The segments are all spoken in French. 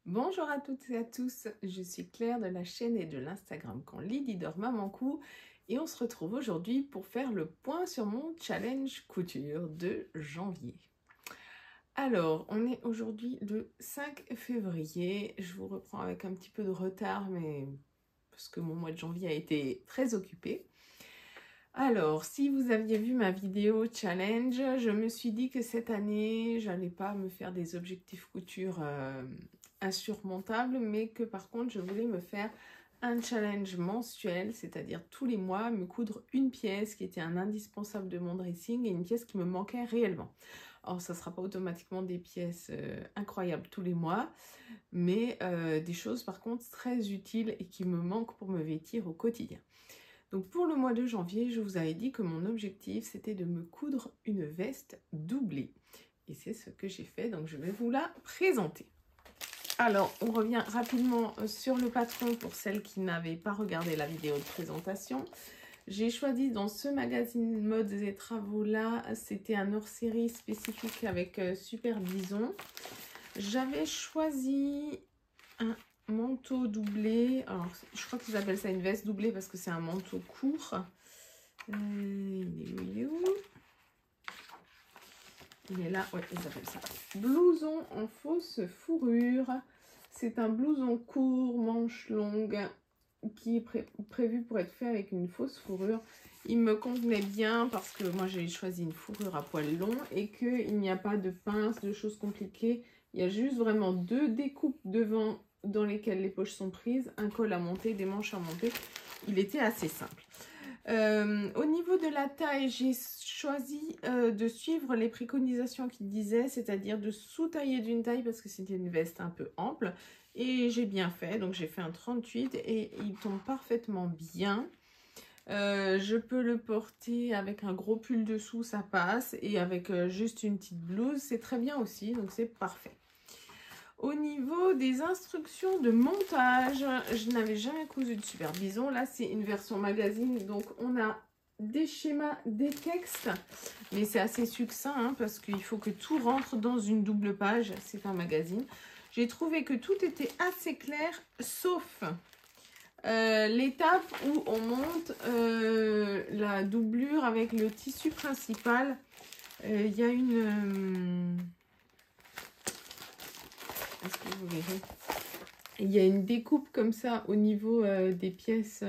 Bonjour à toutes et à tous, je suis Claire de la chaîne et de l'Instagram Quand Lydie dort Maman Cou et on se retrouve aujourd'hui pour faire le point sur mon challenge couture de janvier. Alors, on est aujourd'hui le 5 février, je vous reprends avec un petit peu de retard mais parce que mon mois de janvier a été très occupé. Alors, si vous aviez vu ma vidéo challenge, je me suis dit que cette année, j'allais pas me faire des objectifs couture insurmontables, mais que par contre, je voulais me faire un challenge mensuel, c'est-à-dire tous les mois, me coudre une pièce qui était un indispensable de mon dressing et une pièce qui me manquait réellement. Alors, ça ne sera pas automatiquement des pièces incroyables tous les mois, mais des choses par contre très utiles et qui me manquent pour me vêtir au quotidien. Donc pour le mois de janvier, je vous avais dit que mon objectif, c'était de me coudre une veste doublée. Et c'est ce que j'ai fait, donc je vais vous la présenter. Alors, on revient rapidement sur le patron pour celles qui n'avaient pas regardé la vidéo de présentation. J'ai choisi dans ce magazine Modes et Travaux là, c'était un hors-série spécifique avec Super Bison. J'avais choisi un manteau doublé, alors je crois qu'ils appellent ça une veste doublée parce que c'est un manteau court. Il est où? Il est là, ouais, ils appellent ça blouson en fausse fourrure. C'est un blouson court, manche longue, qui est prévu pour être fait avec une fausse fourrure. Il me convenait bien parce que moi j'ai choisi une fourrure à poil long et qu'il n'y a pas de pince, de choses compliquées. Il y a juste vraiment deux découpes devant dans lesquelles les poches sont prises, un col à monter, des manches à monter. Il était assez simple. Au niveau de la taille, j'ai choisi de suivre les préconisations qu'il disait, c'est-à-dire de sous-tailler d'une taille parce que c'était une veste un peu ample. Et j'ai bien fait, donc j'ai fait un 38 et il tombe parfaitement bien. Je peux le porter avec un gros pull dessous, ça passe. Et avec juste une petite blouse, c'est très bien aussi, donc c'est parfait. Au niveau des instructions de montage, je n'avais jamais cousu de Super Bison. Là, c'est une version magazine. Donc, on a des schémas, des textes. Mais c'est assez succinct hein, parce qu'il faut que tout rentre dans une double page. C'est un magazine. J'ai trouvé que tout était assez clair, sauf l'étape où on monte la doublure avec le tissu principal. Il y a une... Est-ce que vous verrez? Il y a une découpe comme ça au niveau des pièces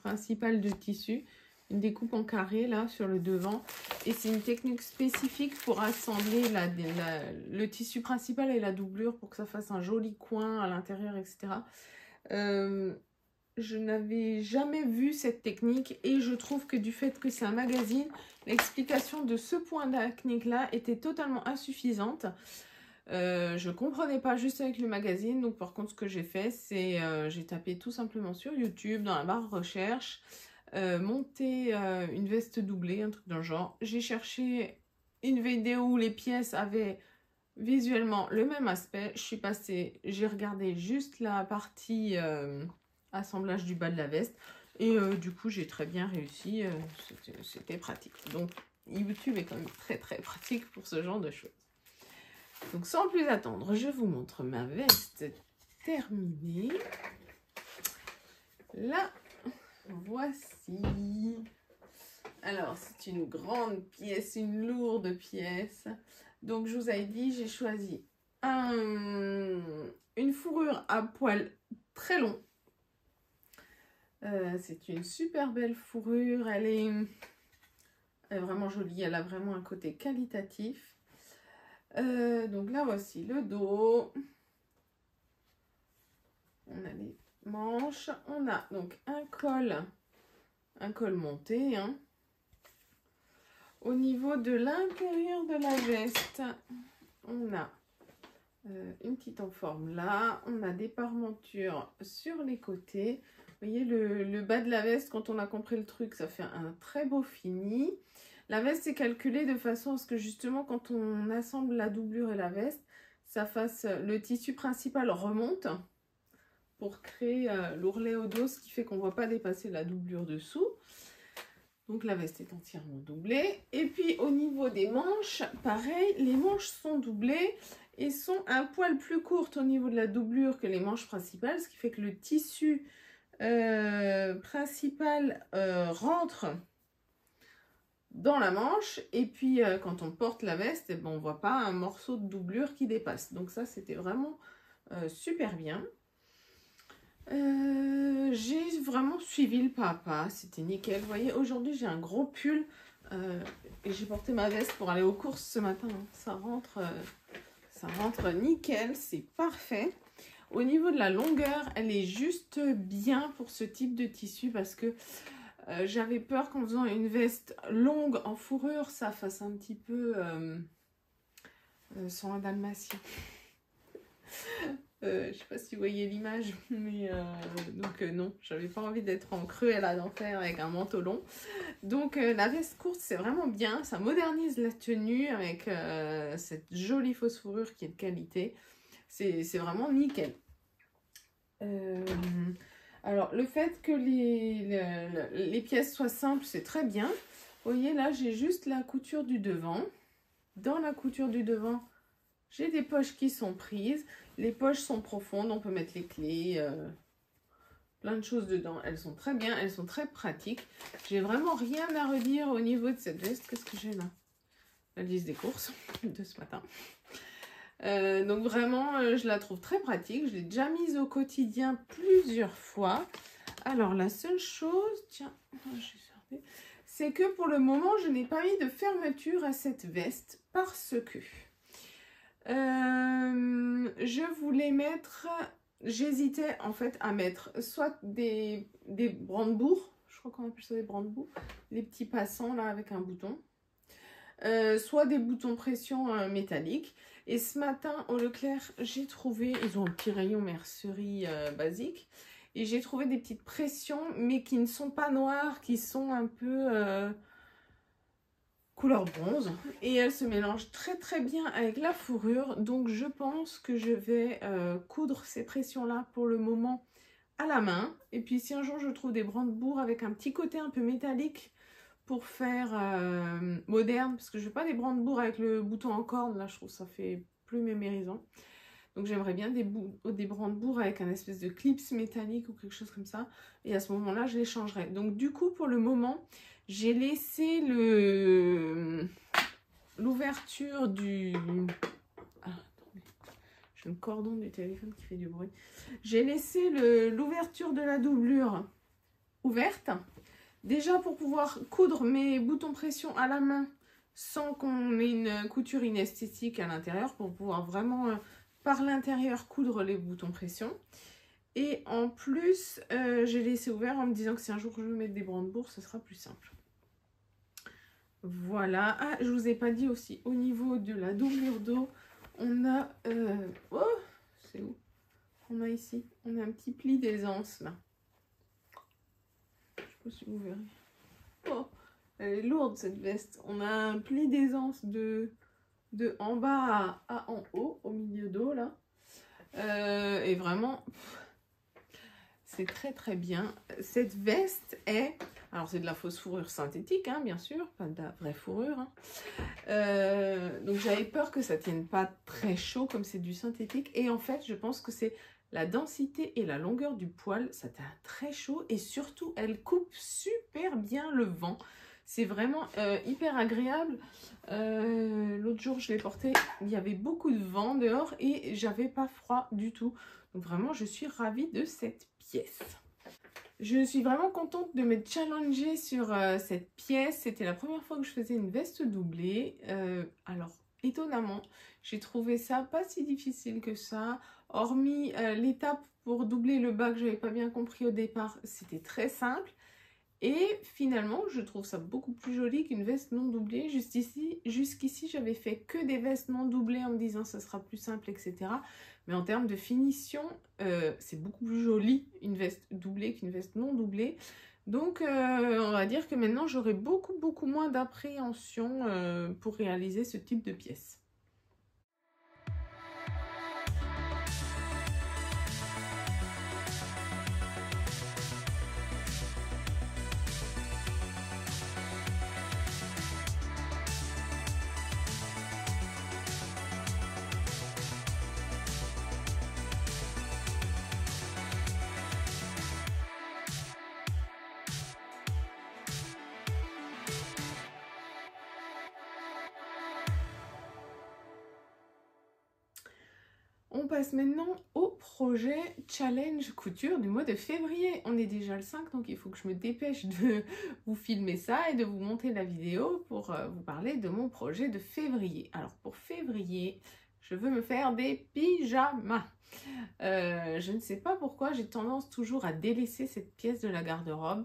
principales de tissu. Une découpe en carré là sur le devant. Et c'est une technique spécifique pour assembler le tissu principal et la doublure pour que ça fasse un joli coin à l'intérieur, etc. Je n'avais jamais vu cette technique et je trouve que du fait que c'est un magazine, l'explication de ce point de technique là était totalement insuffisante. Je comprenais pas juste avec le magazine, donc par contre ce que j'ai fait c'est j'ai tapé tout simplement sur YouTube dans la barre recherche monter une veste doublée, un truc dans le genre. J'ai cherché une vidéo où les pièces avaient visuellement le même aspect. Je suis passée, j'ai regardé juste la partie assemblage du bas de la veste et du coup j'ai très bien réussi, c'était pratique. Donc YouTube est quand même très pratique pour ce genre de choses. Donc sans plus attendre, je vous montre ma veste terminée. La voici. Alors c'est une grande pièce, une lourde pièce. Donc je vous avais dit, j'ai choisi une fourrure à poil très long. C'est une super belle fourrure, elle est vraiment jolie, elle a vraiment un côté qualitatif. Donc là voici le dos, on a les manches, on a donc un col monté hein. Au niveau de l'intérieur de la veste, on a une petite en forme là, on a des parmentures sur les côtés. Vous voyez le bas de la veste, quand on a compris le truc, ça fait un très beau fini. La veste est calculée de façon à ce que justement quand on assemble la doublure et la veste, ça fasse le tissu principal remonte pour créer l'ourlet au dos, ce qui fait qu'on ne voit pas dépasser la doublure dessous. Donc la veste est entièrement doublée. Et puis au niveau des manches, pareil, les manches sont doublées. et sont un poil plus courtes au niveau de la doublure que les manches principales, ce qui fait que le tissu principal rentre dans la manche, et puis quand on porte la veste, eh ben, on ne voit pas un morceau de doublure qui dépasse. Donc ça, c'était vraiment super bien. J'ai vraiment suivi le pas à pas, c'était nickel. Vous voyez, aujourd'hui j'ai un gros pull et j'ai porté ma veste pour aller aux courses ce matin. Ça rentre nickel, c'est parfait. Au niveau de la longueur, elle est juste bien pour ce type de tissu parce que j'avais peur qu'en faisant une veste longue en fourrure, ça fasse un petit peu sur un dalmatien. Je sais pas si vous voyez l'image, mais donc non, j'avais pas envie d'être en Cruella d'enfer avec un manteau long. Donc la veste courte, c'est vraiment bien, ça modernise la tenue avec cette jolie fausse fourrure qui est de qualité. C'est vraiment nickel. Alors le fait que les pièces soient simples, c'est très bien. Vous voyez là, j'ai juste la couture du devant. Dans la couture du devant, j'ai des poches qui sont prises. Les poches sont profondes, on peut mettre les clés, plein de choses dedans. Elles sont très bien, elles sont très pratiques. J'ai vraiment rien à redire au niveau de cette veste. Qu'est-ce que j'ai là? La liste des courses de ce matin. Donc vraiment, je la trouve très pratique. Je l'ai déjà mise au quotidien plusieurs fois. Alors la seule chose, tiens, c'est que pour le moment, je n'ai pas mis de fermeture à cette veste parce que je voulais mettre, j'hésitais en fait à mettre soit des brandebourgs, je crois qu'on appelle ça des brandebourgs, les petits passants là avec un bouton, soit des boutons pression métalliques. Et ce matin au Leclerc, j'ai trouvé, ils ont un petit rayon mercerie basique, et j'ai trouvé des petites pressions mais qui ne sont pas noires, qui sont un peu couleur bronze, et elle se mélange très très bien avec la fourrure. Donc je pense que je vais coudre ces pressions là pour le moment à la main, et puis si un jour je trouve des brandebourgs avec un petit côté un peu métallique pour faire moderne, parce que je veux pas des brandebourgs avec le bouton en corne, là je trouve ça fait plus mémérisant. Donc j'aimerais bien des brandebourgs avec un espèce de clips métallique ou quelque chose comme ça, et à ce moment là je les changerai. Donc du coup pour le moment j'ai laissé l'ouverture du... Ah, attendez. J'ai le cordon du téléphone qui fait du bruit. J'ai laissé l'ouverture de la doublure ouverte. Déjà pour pouvoir coudre mes boutons pression à la main sans qu'on ait une couture inesthétique à l'intérieur, pour pouvoir vraiment par l'intérieur coudre les boutons pression. Et en plus, j'ai laissé ouvert en me disant que si un jour je veux mettre des brandebourgs, ce sera plus simple. Voilà. Ah, je vous ai pas dit aussi, au niveau de la doublure dos, on a... oh, c'est où? On a ici, on a un petit pli d'aisance là. Je sais pas si vous verrez. Oh, elle est lourde cette veste. On a un pli d'aisance de en bas à en haut, au milieu dos là. Et vraiment, c'est très très bien. Cette veste est... Alors c'est de la fausse fourrure synthétique, hein, bien sûr, pas de la vraie fourrure. Hein. Donc j'avais peur que ça tienne pas très chaud comme c'est du synthétique. Et en fait, je pense que c'est la densité et la longueur du poil, ça tient très chaud. Et surtout, elle coupe super bien le vent. C'est vraiment hyper agréable. L'autre jour, je l'ai porté, il y avait beaucoup de vent dehors et j'avais pas froid du tout. Donc vraiment, je suis ravie de cette pièce. Je suis vraiment contente de me challenger sur cette pièce. C'était la première fois que je faisais une veste doublée. Alors, étonnamment, j'ai trouvé ça pas si difficile que ça. Hormis l'étape pour doubler le bas que j'avais pas bien compris au départ, c'était très simple. Et finalement, je trouve ça beaucoup plus joli qu'une veste non doublée. Jusqu'ici, j'avais fait que des vestes non doublées en me disant ça sera plus simple, etc. Mais en termes de finition, c'est beaucoup plus joli une veste doublée qu'une veste non doublée. Donc, on va dire que maintenant, j'aurai beaucoup moins d'appréhension pour réaliser ce type de pièce. on passe maintenant au projet challenge couture du mois de février. On est déjà le 5, donc il faut que je me dépêche de vous filmer ça et de vous monter la vidéo pour vous parler de mon projet de février. Alors pour février, je veux me faire des pyjamas. Je ne sais pas pourquoi j'ai tendance toujours à délaisser cette pièce de la garde-robe.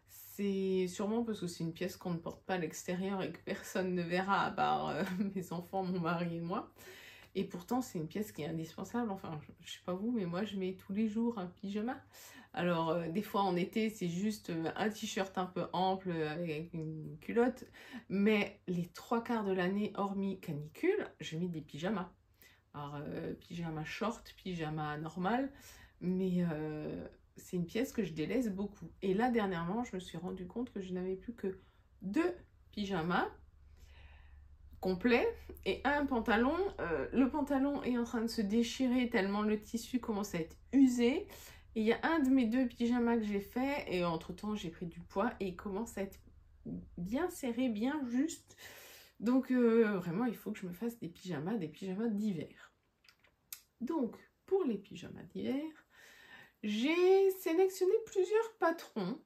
C'est sûrement parce que c'est une pièce qu'on ne porte pas à l'extérieur et que personne ne verra à part mes enfants, mon mari et moi. Et pourtant, c'est une pièce qui est indispensable. Enfin, je ne sais pas vous, mais moi, je mets tous les jours un pyjama. Alors, des fois, en été, c'est juste un t-shirt un peu ample avec une culotte. Mais les 3/4 de l'année, hormis canicule, je mets des pyjamas. Alors, pyjama short, pyjama normal. Mais c'est une pièce que je délaisse beaucoup. Et là, dernièrement, je me suis rendu compte que je n'avais plus que 2 pyjamas complet et un pantalon. Le pantalon est en train de se déchirer tellement le tissu commence à être usé. Et il y a un de mes 2 pyjamas que j'ai fait et entre temps j'ai pris du poids et il commence à être bien serré, bien juste. Donc vraiment il faut que je me fasse des pyjamas d'hiver. Donc pour les pyjamas d'hiver, j'ai sélectionné plusieurs patrons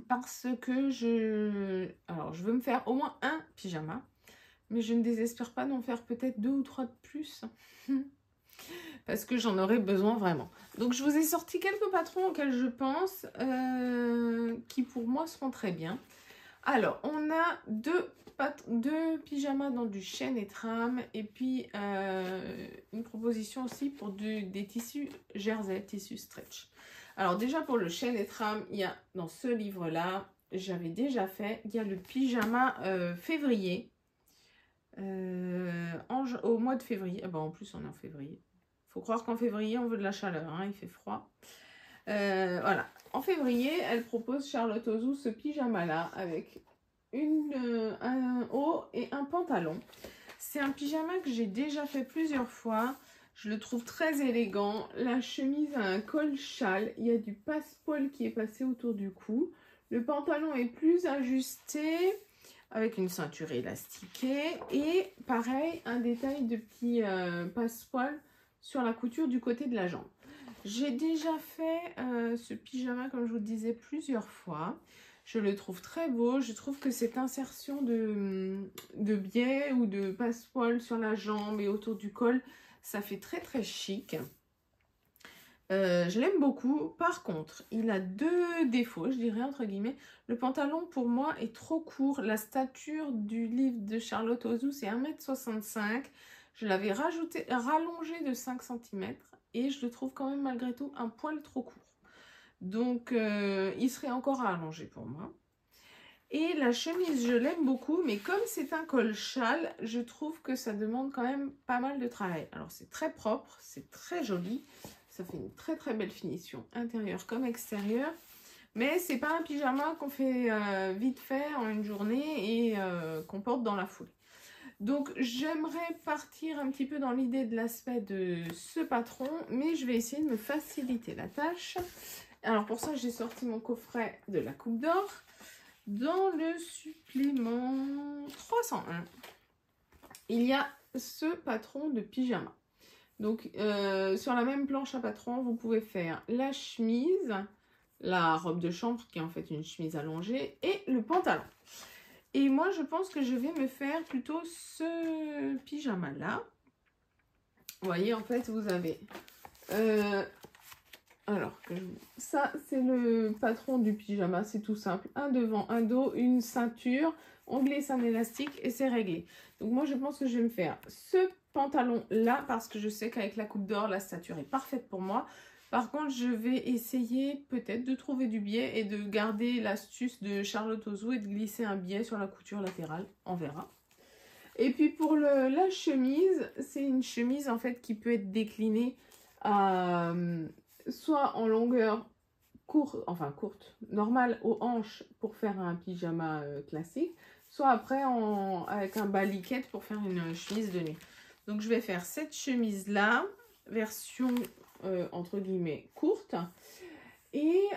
parce que alors je veux me faire au moins un pyjama. Mais je ne désespère pas d'en faire peut-être 2 ou 3 de plus. Parce que j'en aurais besoin vraiment. Donc je vous ai sorti quelques patrons auxquels je pense qui pour moi seront très bien. Alors on a 2 pyjamas dans du chêne et trame. Et puis une proposition aussi pour des tissus jersey, tissus stretch. Alors déjà pour le chêne et trame, il y a dans ce livre-là, j'avais déjà fait, il y a le pyjama février. Au mois de février, ah bah en plus on est en février, faut croire qu'en février on veut de la chaleur, hein, il fait froid. Voilà, en février elle propose Charlotte Ozou ce pyjama là avec un haut et un pantalon. C'est un pyjama que j'ai déjà fait plusieurs fois, je le trouve très élégant. La chemise a un col châle, il y a du passe-poil qui est passé autour du cou, le pantalon est plus ajusté avec une ceinture élastiquée et pareil un détail de petit passepoil sur la couture du côté de la jambe. J'ai déjà fait ce pyjama comme je vous le disais plusieurs fois. Je le trouve très beau, je trouve que cette insertion de biais ou de passepoil sur la jambe et autour du col, ça fait très très chic. Je l'aime beaucoup. Par contre, il a 2 défauts, je dirais entre guillemets. Le pantalon pour moi est trop court. La stature du livre de Charlotte Ozou, c'est 1,65 m. Je l'avais rallongé de 5 cm et je le trouve quand même malgré tout un poil trop court. Donc, il serait encore à allonger pour moi. Et la chemise, je l'aime beaucoup, mais comme c'est un col châle, je trouve que ça demande quand même pas mal de travail. Alors, c'est très propre, c'est très joli. Ça fait une très très belle finition, intérieure comme extérieure. Mais c'est pas un pyjama qu'on fait vite fait en une journée et qu'on porte dans la foulée. Donc j'aimerais partir un petit peu dans l'idée de l'aspect de ce patron, mais je vais essayer de me faciliter la tâche. Alors pour ça, j'ai sorti mon coffret de la Coupe d'Or. Dans le supplément 301, il y a ce patron de pyjama. Donc, sur la même planche à patron, vous pouvez faire la chemise, la robe de chambre qui est en fait une chemise allongée et le pantalon. Et moi, je pense que je vais me faire plutôt ce pyjama-là. Vous voyez, en fait, vous avez... ça, c'est le patron du pyjama, c'est tout simple. Un devant, un dos, une ceinture, on glisse un élastique et c'est réglé. Donc, moi, je pense que je vais me faire ce pantalon là parce que je sais qu'avec la Coupe d'Or la stature est parfaite pour moi. Par contre je vais essayer peut-être de trouver du biais et de garder l'astuce de Charlotte Ozou et de glisser un biais sur la couture latérale, on verra. Et puis pour la chemise, c'est une chemise en fait qui peut être déclinée soit en longueur courte, normale aux hanches pour faire un pyjama classique, soit après avec un bas liquette pour faire une chemise de nuit. Donc, je vais faire cette chemise-là, version, entre guillemets, courte. Et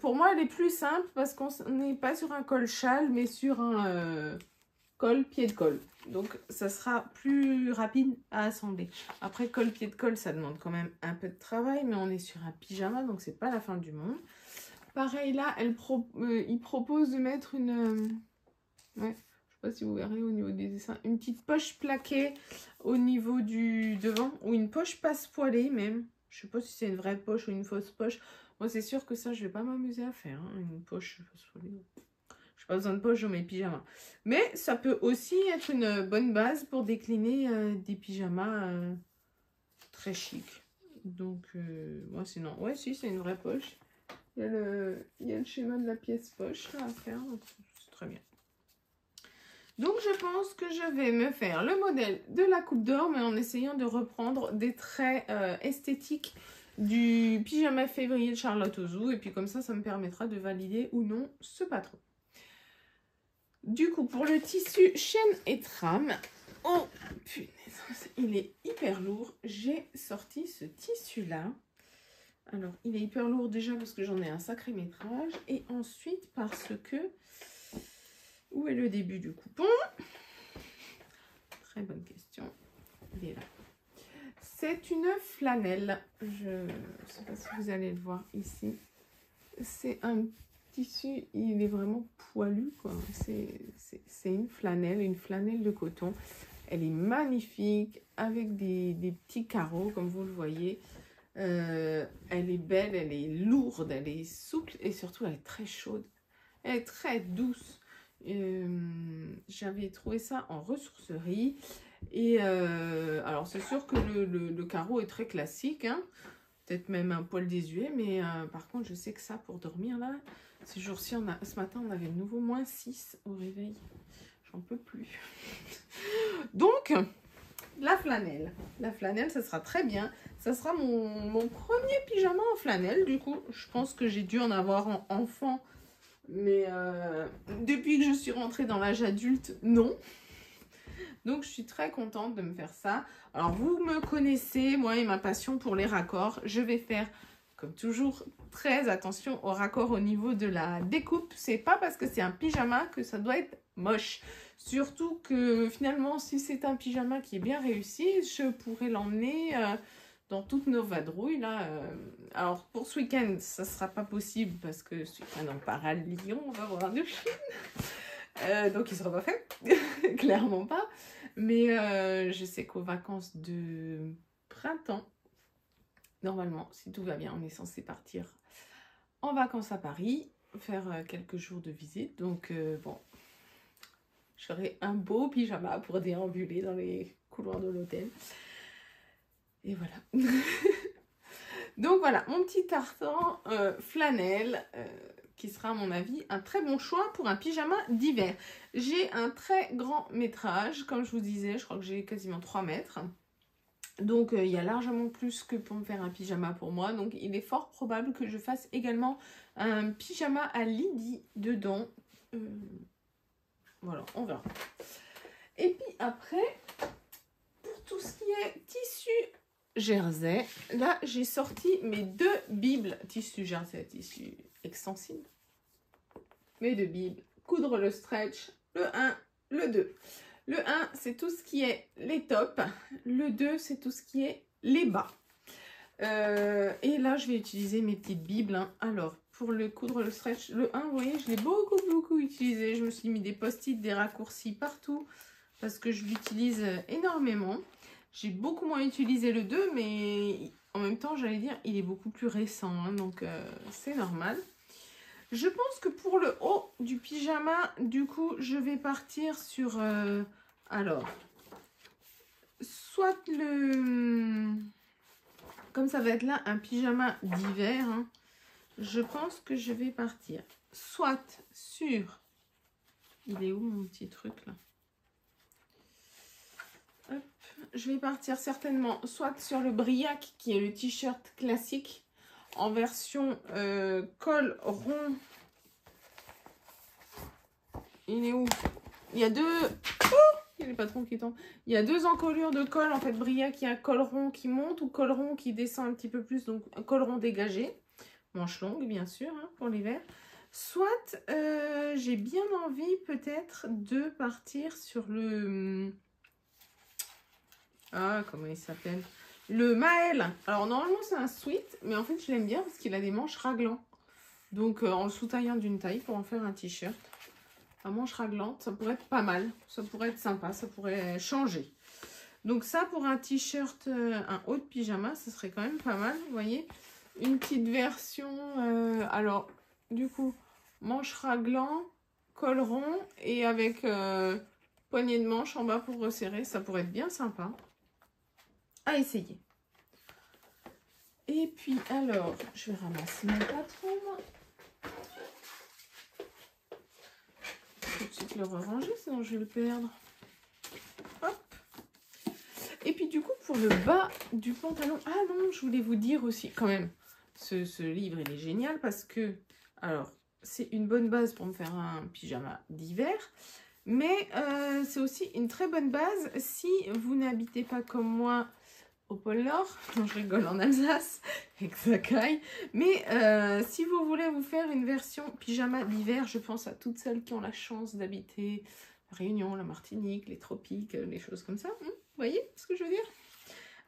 pour moi, elle est plus simple parce qu'on n'est pas sur un col châle, mais sur un colle, pied de colle. Donc, ça sera plus rapide à assembler. Après, colle, pied de colle, ça demande quand même un peu de travail, mais on est sur un pyjama, donc c'est pas la fin du monde. Pareil, là, il propose de mettre une... ouais, je sais pas si vous verrez au niveau des dessins. Une petite poche plaquée au niveau du devant, ou une poche passe-poilée même. Je sais pas si c'est une vraie poche ou une fausse poche. Moi, c'est sûr que ça, je vais pas m'amuser à faire, hein, une poche passe-poilée. Pas besoin de poche dans mes pyjamas. Mais ça peut aussi être une bonne base pour décliner des pyjamas très chic. Donc, moi sinon, ouais, si, c'est une vraie poche. Il y a le schéma de la pièce poche là, à faire, donc c'est très bien. Donc, je pense que je vais me faire le modèle de la coupe d'or, mais en essayant de reprendre des traits esthétiques du pyjama février de Charlotte Ozou. Et puis comme ça me permettra de valider ou non ce patron. Du coup, pour le tissu chaîne et trame, oh punaise, il est hyper lourd. J'ai sorti ce tissu-là. Alors, il est hyper lourd déjà parce que j'en ai un sacré métrage. Et ensuite parce que... Où est le début du coupon? Très bonne question. Il est là. C'est une flanelle. Je ne sais pas si vous allez le voir ici. C'est un tissu, il est vraiment poilu, quoi. C'est une flanelle de coton. Elle est magnifique, avec des petits carreaux, comme vous le voyez. Elle est belle, elle est lourde, elle est souple et surtout, elle est très chaude. Elle est très douce. J'avais trouvé ça en ressourcerie. Et alors, c'est sûr que le carreau est très classique, hein. Peut-être même un poil désuet, mais par contre, je sais que ça, pour dormir, là, ces jours-ci, ce matin, on avait de nouveau -6 au réveil. J'en peux plus. Donc, la flanelle. La flanelle, ça sera très bien. Ça sera mon premier pyjama en flanelle. Du coup, je pense que j'ai dû en avoir en enfant. Mais depuis que je suis rentrée dans l'âge adulte, non. Donc, je suis très contente de me faire ça. Alors, vous me connaissez, moi et ma passion pour les raccords. Je vais faire, comme toujours, très attention aux raccords au niveau de la découpe. C'est pas parce que c'est un pyjama que ça doit être moche. Surtout que, finalement, si c'est un pyjama qui est bien réussi, je pourrais l'emmener dans toutes nos vadrouilles, là. Alors, pour ce week-end, ça sera pas possible parce que ce week-end, on part à Lyon, on va voir de Chine. Donc, il sera pas fait. Clairement pas. Mais je sais qu'aux vacances de printemps, normalement, si tout va bien, on est censé partir en vacances à Paris, faire quelques jours de visite. Donc, bon, j'aurai un beau pyjama pour déambuler dans les couloirs de l'hôtel. Et voilà. Donc, voilà, mon petit tartan flanelle qui sera à mon avis un très bon choix pour un pyjama d'hiver. J'ai un très grand métrage, comme je vous disais, je crois que j'ai quasiment 3 mètres. Donc il y a largement plus que pour me faire un pyjama pour moi. Donc il est fort probable que je fasse également un pyjama à Lydie dedans. Voilà, on verra. Et puis après, pour tout ce qui est tissu jersey, là j'ai sorti mes 2 bibles tissu jersey, tissu extensible. Mes 2 bibles, coudre le stretch, le 1, le 2. Le 1, c'est tout ce qui est les tops. Le 2, c'est tout ce qui est les bas. Et là, je vais utiliser mes petites bibles, hein. Alors, pour le coudre le stretch, le 1, vous voyez, je l'ai beaucoup utilisé. Je me suis mis des post-it, des raccourcis partout parce que je l'utilise énormément. J'ai beaucoup moins utilisé le 2, mais en même temps, j'allais dire, il est beaucoup plus récent, hein, donc c'est normal. Je pense que pour le haut du pyjama, du coup, je vais partir sur... alors, soit le... Comme ça va être là un pyjama d'hiver, hein, je pense que je vais partir soit sur... Il est où mon petit truc là? Hop. Je vais partir certainement soit sur le Briac, qui est le t-shirt classique, en version col rond. Il est où? Il y a 2... Oh, il y a les patrons qui tombent. Il y a 2 encolures de col. En fait, Briac, il y a un col rond qui monte ou col rond qui descend un petit peu plus. Donc, un col rond dégagé. Manche longue, bien sûr, hein, pour l'hiver. Soit j'ai bien envie peut-être de partir sur le... Ah, comment il s'appelle? Le Maël. Alors normalement c'est un sweat, mais en fait je l'aime bien parce qu'il a des manches raglants. Donc en le sous-taillant d'une taille pour en faire un t-shirt. À manches raglantes, ça pourrait être pas mal. Ça pourrait être sympa, ça pourrait changer. Donc ça pour un t-shirt, un haut de pyjama, ça serait quand même pas mal. Vous voyez, une petite version, alors du coup, manches raglant, col rond et avec poignée de manche en bas pour resserrer. Ça pourrait être bien sympa à essayer. Et puis alors, je vais ramasser mon patron. Tout de suite le ranger, sinon je vais le perdre. Hop. Et puis du coup, pour le bas du pantalon... Ah non, je voulais vous dire aussi, quand même, ce livre, il est génial parce que... Alors, c'est une bonne base pour me faire un pyjama d'hiver. Mais c'est aussi une très bonne base si vous n'habitez pas comme moi au pôle Nord. Non, je rigole, en Alsace, avec Sakai. Mais si vous voulez vous faire une version pyjama d'hiver, je pense à toutes celles qui ont la chance d'habiter la Réunion, la Martinique, les tropiques, les choses comme ça. Vous voyez ce que je veux dire?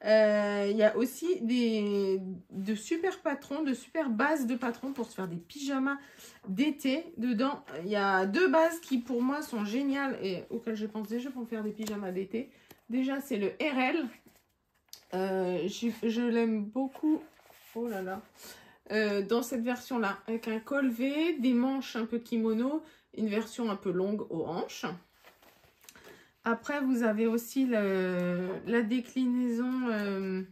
Il y a aussi de super patrons, de super bases de patrons pour se faire des pyjamas d'été. Dedans, il y a 2 bases qui pour moi sont géniales et auxquelles je pense déjà pour me faire des pyjamas d'été. Déjà, c'est le RL. Je l'aime beaucoup. Oh là là. Dans cette version-là, avec un col V, des manches un peu kimono, une version un peu longue aux hanches. Après, vous avez aussi la déclinaison.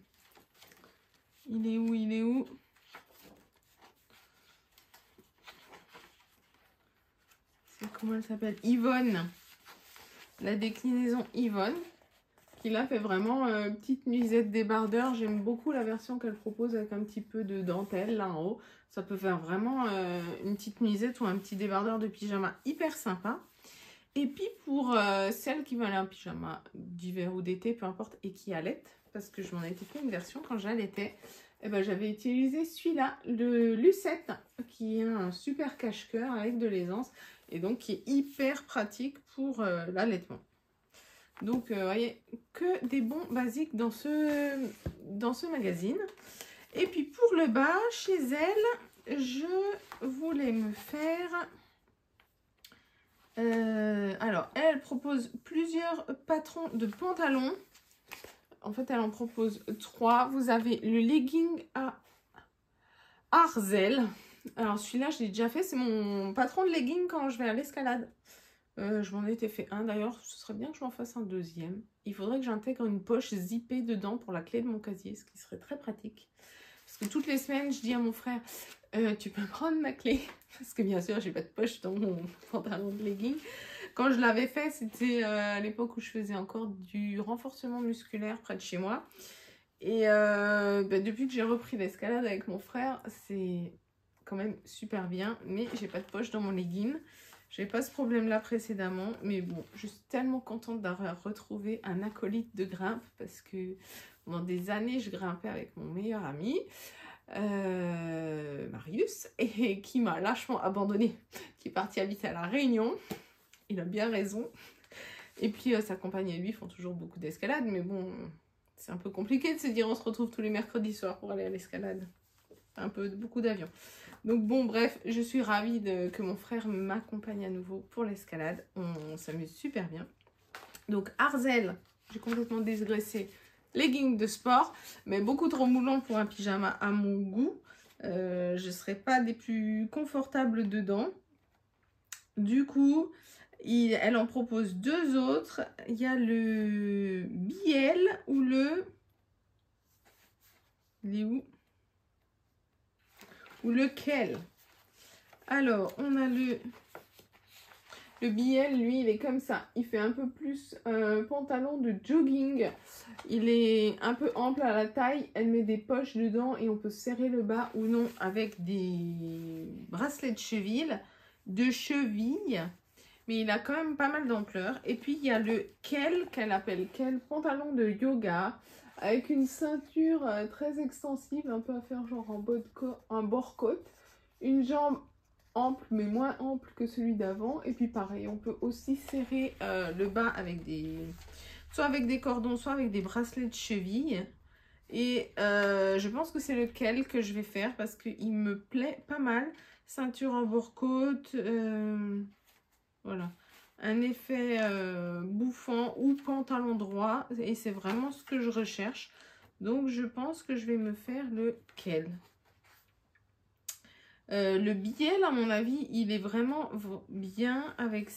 Il est où? Il est où? Comment elle s'appelle? Yvonne. La déclinaison Yvonne. Qui là fait vraiment petite nuisette débardeur. J'aime beaucoup la version qu'elle propose avec un petit peu de dentelle là en haut. Ça peut faire vraiment une petite nuisette ou un petit débardeur de pyjama hyper sympa. Et puis pour celles qui veulent un pyjama d'hiver ou d'été, peu importe, et qui allaitent, parce que je m'en étais fait une version quand j'allaitais, eh ben, j'avais utilisé celui-là, le Lucette, qui est un super cache-cœur avec de l'aisance, et donc qui est hyper pratique pour l'allaitement. Donc, vous voyez, que des bons basiques dans ce magazine. Et puis pour le bas, chez elle, je voulais me faire... alors, elle propose plusieurs patrons de pantalons. En fait, elle en propose 3. Vous avez le legging à Arzel. Alors, celui-là, je l'ai déjà fait. C'est mon patron de legging quand je vais à l'escalade. Je m'en étais fait un. D'ailleurs, ce serait bien que je m'en fasse un deuxième. Il faudrait que j'intègre une poche zippée dedans pour la clé de mon casier, ce qui serait très pratique. Parce que toutes les semaines, je dis à mon frère, tu peux prendre ma clé. Parce que bien sûr, j'ai pas de poche dans mon pantalon de legging. Quand je l'avais fait, c'était à l'époque où je faisais encore du renforcement musculaire près de chez moi. Et depuis que j'ai repris l'escalade avec mon frère, c'est quand même super bien. Mais j'ai pas de poche dans mon legging. J'avais pas ce problème-là précédemment. Mais bon, je suis tellement contente d'avoir retrouvé un acolyte de grimpe. Parce que pendant des années, je grimpais avec mon meilleur ami. Marius, et qui m'a lâchement abandonné, qui est parti habiter à La Réunion. Il a bien raison. Et puis sa compagne et lui font toujours beaucoup d'escalade, mais bon, c'est un peu compliqué de se dire on se retrouve tous les mercredis soirs pour aller à l'escalade. Beaucoup d'avions. Donc bon, bref, je suis ravie que mon frère m'accompagne à nouveau pour l'escalade. On s'amuse super bien. Donc Arzel, j'ai complètement dégraissé. Leggings de sport, mais beaucoup trop moulant pour un pyjama à mon goût. Je ne serai pas des plus confortables dedans. Du coup, elle en propose 2 autres. Il y a le BL ou le... Il est où? Ou lequel? Alors, on a le BL, lui, il est comme ça. Il fait un peu plus pantalon de jogging. Il est un peu ample à la taille. Elle met des poches dedans et on peut serrer le bas ou non avec des bracelets de cheville. Mais il a quand même pas mal d'ampleur. Et puis, il y a le qu'elle appelle pantalon de yoga avec une ceinture très extensive, un peu à faire genre en bord côte. Une jambe ample, mais moins ample que celui d'avant. Et puis pareil, on peut aussi serrer le bas avec soit avec des cordons, soit avec des bracelets de cheville. Et je pense que c'est lequel que je vais faire parce qu'il me plaît pas mal. Ceinture en bord-côte, voilà. Un effet bouffant ou pantalon droit. Et c'est vraiment ce que je recherche. Donc je pense que je vais me faire lequel. Le biel, à mon avis, il est vraiment bien avec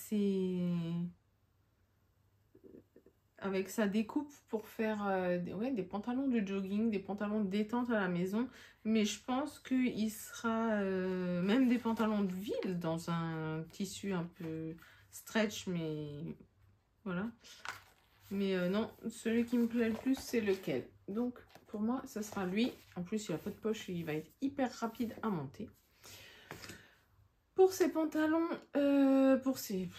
sa découpe pour faire des pantalons de jogging, des pantalons de détente à la maison. Mais je pense qu'il sera même des pantalons de ville dans un tissu un peu stretch, mais voilà. Mais non, celui qui me plaît le plus, c'est lequel. Donc, pour moi, ce sera lui. En plus, il n'a pas de poche et il va être hyper rapide à monter. Pour ces pantalons, pour ces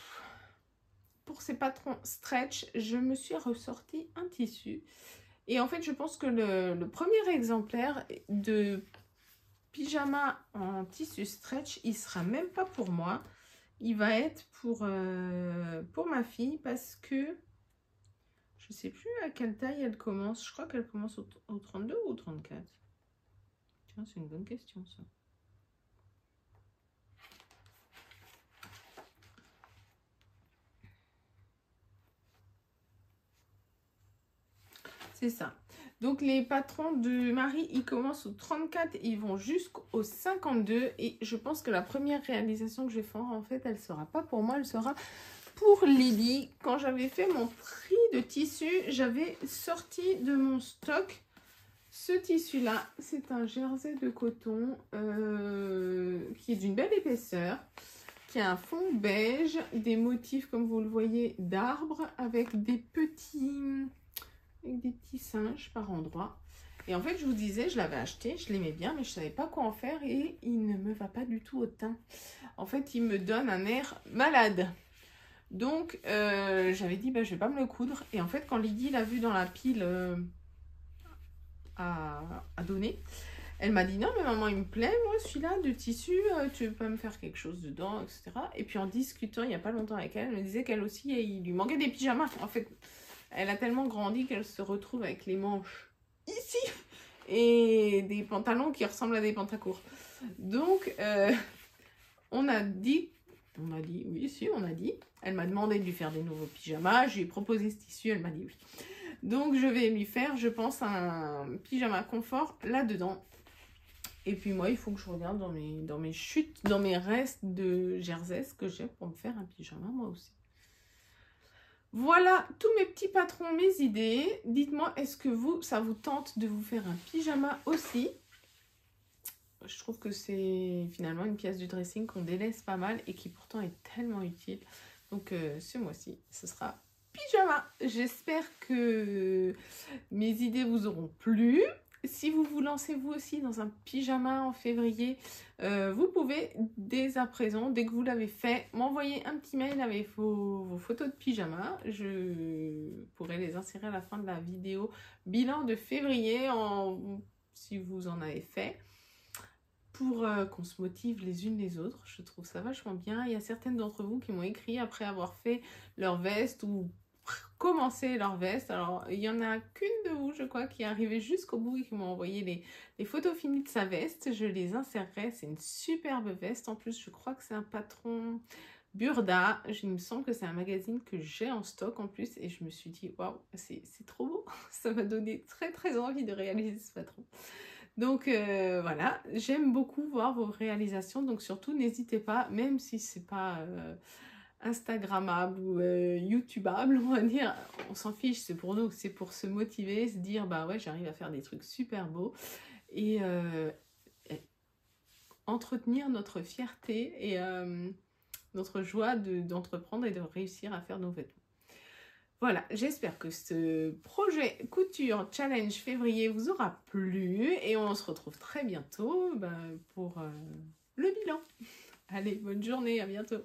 patrons stretch, je me suis ressorti un tissu. Et en fait, je pense que le premier exemplaire de pyjama en tissu stretch, il sera même pas pour moi. Il va être pour ma fille parce que je sais plus à quelle taille elle commence. Je crois qu'elle commence au 32 ou au 34. Tiens, c'est une bonne question ça. C'est ça. Donc les patrons de Marie, ils commencent au 34, ils vont jusqu'au 52. Et je pense que la première réalisation que je vais faire, en fait, elle ne sera pas pour moi, elle sera pour Lily. Quand j'avais fait mon tri de tissu, j'avais sorti de mon stock ce tissu-là. C'est un jersey de coton qui est d'une belle épaisseur, qui a un fond beige, des motifs, comme vous le voyez, d'arbres avec des petits singes par endroits. Et en fait, je vous disais, je l'avais acheté, je l'aimais bien, mais je savais pas quoi en faire et il ne me va pas du tout au teint. En fait, il me donne un air malade. Donc, j'avais dit, bah, je vais pas me le coudre. Et en fait, quand Lydie l'a vu dans la pile à donner, elle m'a dit, non, mais maman, il me plaît, moi, celui-là de tissu, tu veux pas me faire quelque chose dedans, etc. Et puis, en discutant, il n'y a pas longtemps avec elle, elle me disait qu'elle aussi, il lui manquait des pyjamas. En fait, elle a tellement grandi qu'elle se retrouve avec les manches ici et des pantalons qui ressemblent à des pantacourts. Donc, on a dit, oui, si, on a dit. Elle m'a demandé de lui faire des nouveaux pyjamas. Je lui ai proposé ce tissu, elle m'a dit oui. Donc, je vais lui faire, je pense, un pyjama confort là-dedans. Et puis moi, il faut que je regarde dans mes chutes, dans mes restes de jersey, ce que j'ai pour me faire un pyjama, moi aussi. Voilà tous mes petits patrons, mes idées. Dites-moi, est-ce que ça vous tente de vous faire un pyjama aussi? Je trouve que c'est finalement une pièce du dressing qu'on délaisse pas mal et qui pourtant est tellement utile. Donc ce mois-ci, ce sera pyjama. J'espère que mes idées vous auront plu. Si vous vous lancez vous aussi dans un pyjama en février, vous pouvez dès à présent, dès que vous l'avez fait, m'envoyer un petit mail avec vos photos de pyjama. Je pourrai les insérer à la fin de la vidéo bilan de février si vous en avez fait. Pour qu'on se motive les unes les autres. Je trouve ça vachement bien. Il y a certaines d'entre vous qui m'ont écrit après avoir fait leur veste ou commencé leur veste. Alors, il n'y en a qu'une de vous, je crois, qui est arrivée jusqu'au bout et qui m'a envoyé les photos finies de sa veste. Je les insérerai. C'est une superbe veste. En plus, je crois que c'est un patron Burda. Il me semble que c'est un magazine que j'ai en stock en plus. Et je me suis dit, waouh, c'est trop beau. Ça m'a donné très très envie de réaliser ce patron. Donc voilà, j'aime beaucoup voir vos réalisations, donc surtout n'hésitez pas, même si c'est pas Instagrammable ou YouTubeable, on va dire, on s'en fiche, c'est pour nous, c'est pour se motiver, se dire bah ouais, j'arrive à faire des trucs super beaux et entretenir notre fierté et notre joie d'entreprendre et de réussir à faire nos vêtements. Voilà, j'espère que ce projet couture challenge février vous aura plu et on se retrouve très bientôt pour le bilan. Allez, bonne journée, à bientôt.